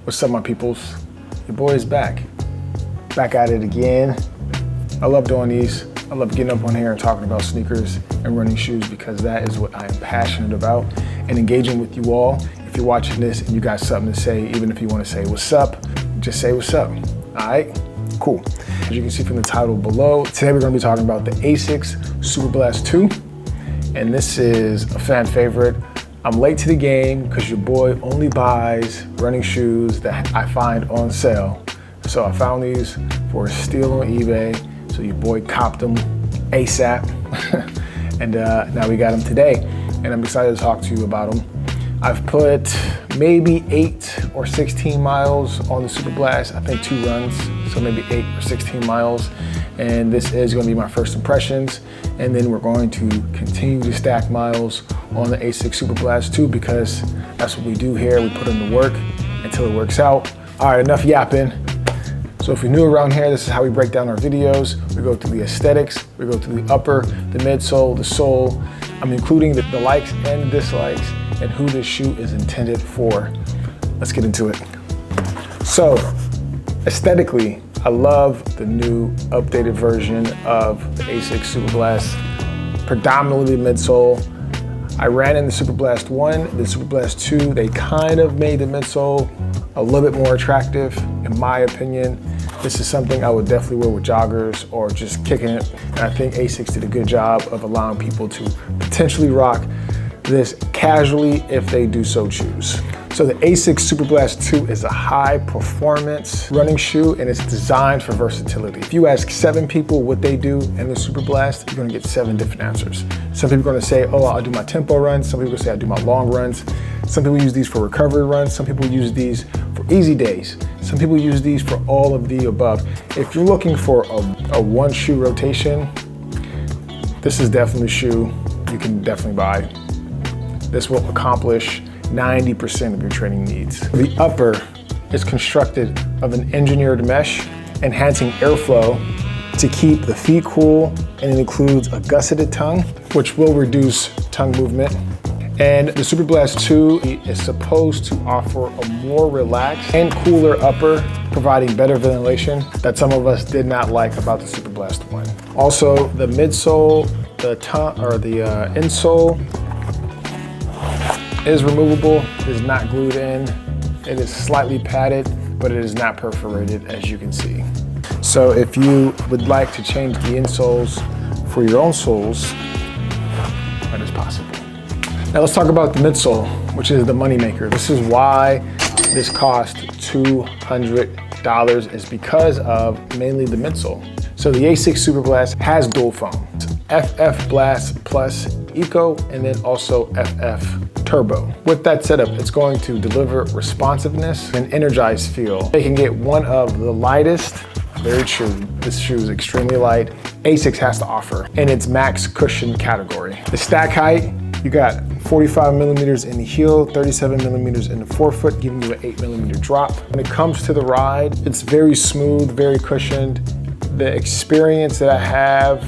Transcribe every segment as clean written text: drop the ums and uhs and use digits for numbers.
What's up, my peoples? Your boy is back. Back at it again. I love doing these. I love getting up on here and talking about sneakers and running shoes because that is what I am passionate about, and engaging with you all. If you're watching this and you got something to say, even if you want to say what's up, just say what's up. All right? Cool. As you can see from the title below, today we're going to be talking about the Asics Superblast 2. And this is a fan favorite. I'm late to the game because your boy only buys running shoes that I find on sale. So I found these for a steal on eBay. So your boy copped them ASAP. And now we got them today. And I'm excited to talk to you about them. I've put maybe 8 or 16 miles on the Superblast. I think 2 runs, so maybe 8 or 16 miles. And this is going to be my first impressions. And then we're going to continue to stack miles on the Asics Superblast 2 because that's what we do here. We put in the work until it works out. All right, enough yapping. So if you're new around here, this is how we break down our videos. We go through the aesthetics, we go through the upper, the midsole, the sole. I'm including the likes and the dislikes and who this shoe is intended for. Let's get into it. So aesthetically, I love the new updated version of the Asics Superblast, predominantly midsole. I ran in the Superblast 1, the Superblast 2, they kind of made the midsole a little bit more attractive, in my opinion. This is something I would definitely wear with joggers or just kicking it. And I think Asics did a good job of allowing people to potentially rock this casually if they do so choose. So the Asics Superblast 2 is a high performance running shoe and it's designed for versatility. If you ask 7 people what they do in the Superblast, you're gonna get 7 different answers. Some people are gonna say, oh, I'll do my tempo runs. Some people say I do my long runs. Some people use these for recovery runs. Some people use these for easy days. Some people use these for all of the above. If you're looking for a one shoe rotation, this is definitely a shoe you can definitely buy. This will accomplish 90% of your training needs. The upper is constructed of an engineered mesh, enhancing airflow to keep the feet cool, and it includes a gusseted tongue, which will reduce tongue movement. And the Superblast 2 is supposed to offer a more relaxed and cooler upper, providing better ventilation that some of us did not like about the Superblast 1. Also, the midsole, the insole is removable. It is not glued in. It is slightly padded, but it is not perforated, as you can see. So if you would like to change the insoles for your own soles, that is possible. Now let's talk about the midsole, which is the moneymaker. This is why this cost $200, is because of mainly the midsole. So the Asics Superblast has dual foam, FF Blast Plus Eco, and then also FF Turbo. With that setup, it's going to deliver responsiveness and energized feel. They can get one of the lightest, very true, this shoe is extremely light, Asics has to offer in its max cushion category. The stack height, you got 45 millimeters in the heel, 37 millimeters in the forefoot, giving you an 8 millimeter drop. When it comes to the ride, it's very smooth, very cushioned. The experience that I have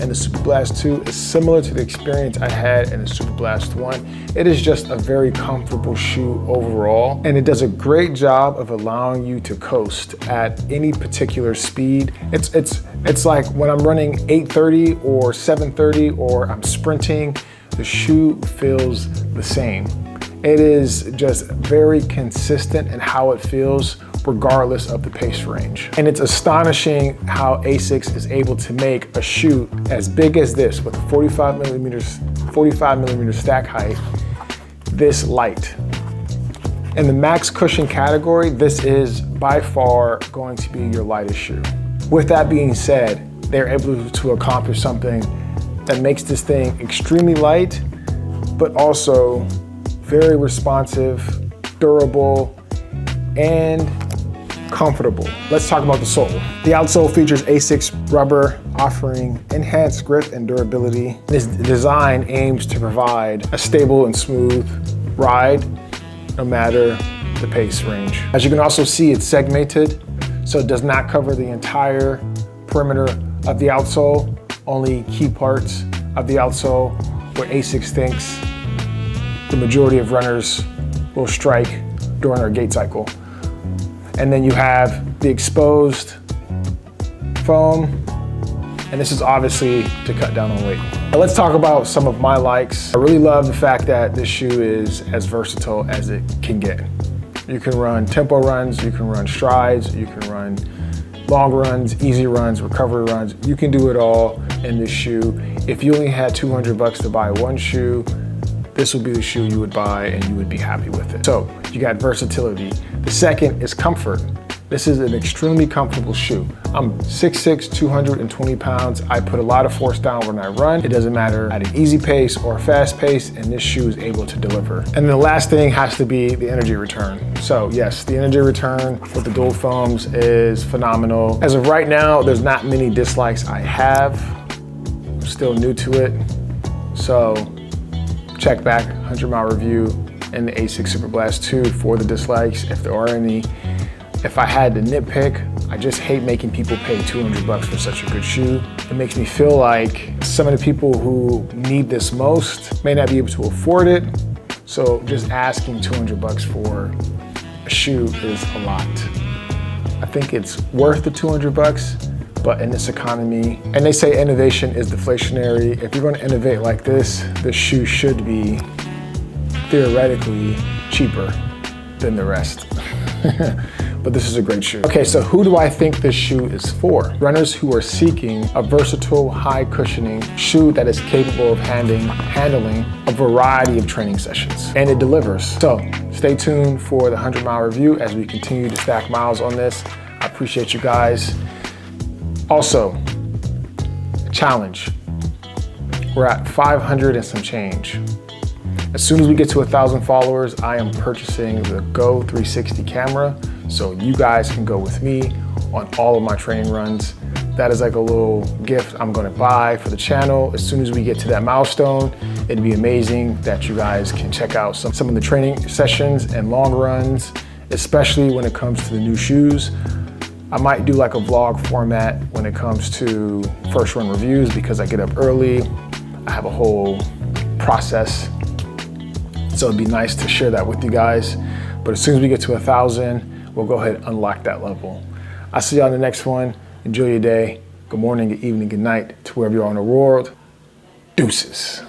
in the Superblast 2 is similar to the experience I had in the Superblast 1. It is just a very comfortable shoe overall, and it does a great job of allowing you to coast at any particular speed. It's like when I'm running 830 or 730 or I'm sprinting, the shoe feels the same. It is just very consistent in how it feels regardless of the pace range. And it's astonishing how Asics is able to make a shoe as big as this with a 45 millimeter stack height, this light. In the max cushion category, this is by far going to be your lightest shoe. With that being said, they're able to accomplish something that makes this thing extremely light, but also very responsive, durable, and comfortable. Let's talk about the sole. The outsole features Asics rubber, offering enhanced grip and durability. This design aims to provide a stable and smooth ride, no matter the pace range. As you can also see, it's segmented, so it does not cover the entire perimeter of the outsole, only key parts of the outsole where Asics thinks the majority of runners will strike during our gait cycle. And then you have the exposed foam, and this is obviously to cut down on weight. Now let's talk about some of my likes. I really love the fact that this shoe is as versatile as it can get. You can run tempo runs, you can run strides, you can run long runs, easy runs, recovery runs. You can do it all in this shoe. If you only had 200 bucks to buy one shoe, this would be the shoe you would buy and you would be happy with it. So you got versatility. The second is comfort. This is an extremely comfortable shoe. I'm 6'6", 220 pounds. I put a lot of force down when I run. It doesn't matter at an easy pace or a fast pace, and this shoe is able to deliver. And then the last thing has to be the energy return. So yes, the energy return with the dual foams is phenomenal. As of right now, there's not many dislikes I have. I'm still new to it. So check back 100 mile review and the Asics Superblast 2 for the dislikes, if there are any. If I had to nitpick, I just hate making people pay 200 bucks for such a good shoe. It makes me feel like some of the people who need this most may not be able to afford it. So just asking 200 bucks for a shoe is a lot. I think it's worth the 200 bucks, but in this economy, and they say innovation is deflationary. If you're gonna innovate like this shoe should be theoretically cheaper than the rest. But this is a great shoe. Okay, so who do I think this shoe is for? Runners who are seeking a versatile, high cushioning shoe that is capable of handling a variety of training sessions. And it delivers. So stay tuned for the 100 mile review as we continue to stack miles on this. I appreciate you guys. Also, challenge. We're at 500 and some change. As soon as we get to 1,000 followers, I am purchasing the Go 360 camera, so you guys can go with me on all of my training runs. That is like a little gift I'm gonna buy for the channel. As soon as we get to that milestone, it'd be amazing that you guys can check out some of the training sessions and long runs, especially when it comes to the new shoes. I might do like a vlog format when it comes to first run reviews because I get up early. I have a whole process. So it'd be nice to share that with you guys. But as soon as we get to 1,000, we'll go ahead and unlock that level. I'll see y'all in the next one. Enjoy your day. Good morning, good evening, good night to wherever you are in the world. Deuces.